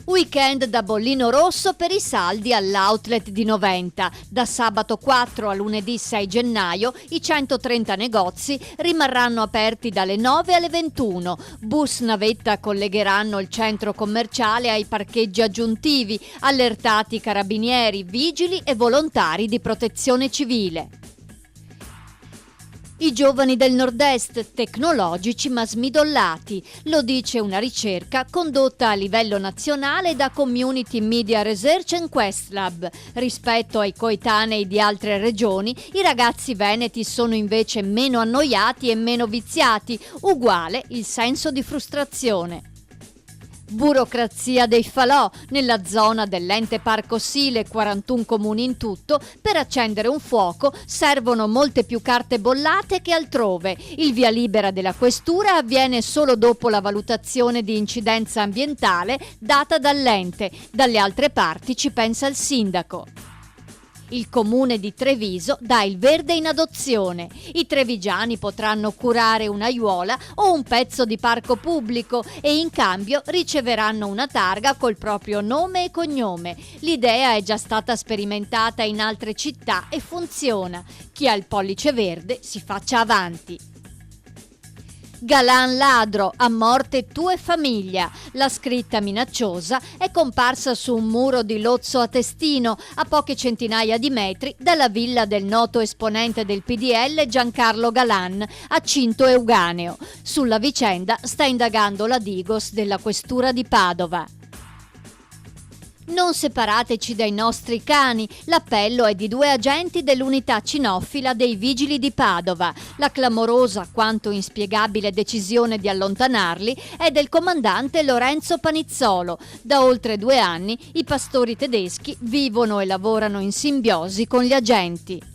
Weekend da bollino rosso per i saldi all'outlet di Noventa. Da sabato 4 a lunedì 6 gennaio i 130 negozi rimarranno aperti dalle 9 alle 21. Bus navetta collegheranno il centro commerciale ai parcheggi aggiuntivi, allertati carabinieri, vigili e volontari di protezione civile. I giovani del nord-est, tecnologici ma smidollati, lo dice una ricerca condotta a livello nazionale da Community Media Research and Quest Lab. Rispetto ai coetanei di altre regioni, i ragazzi veneti sono invece meno annoiati e meno viziati, uguale il senso di frustrazione. Burocrazia dei falò. Nella zona dell'ente Parco Sile, 41 comuni in tutto, per accendere un fuoco servono molte più carte bollate che altrove. Il via libera della questura avviene solo dopo la valutazione di incidenza ambientale data dall'ente. Dalle altre parti ci pensa il sindaco. Il comune di Treviso dà il verde in adozione. I trevigiani potranno curare un'aiuola o un pezzo di parco pubblico e in cambio riceveranno una targa col proprio nome e cognome. L'idea è già stata sperimentata in altre città e funziona. Chi ha il pollice verde si faccia avanti. Galan ladro, a morte tu e famiglia. La scritta minacciosa è comparsa su un muro di Lozzo a Testino, a poche centinaia di metri dalla villa del noto esponente del PDL Giancarlo Galan, a Cinto Euganeo. Sulla vicenda sta indagando la Digos della questura di Padova. Non separateci dai nostri cani. L'appello è di 2 agenti dell'unità cinofila dei Vigili di Padova. La clamorosa quanto inspiegabile decisione di allontanarli è del comandante Lorenzo Panizzolo. Da oltre 2 anni i pastori tedeschi vivono e lavorano in simbiosi con gli agenti.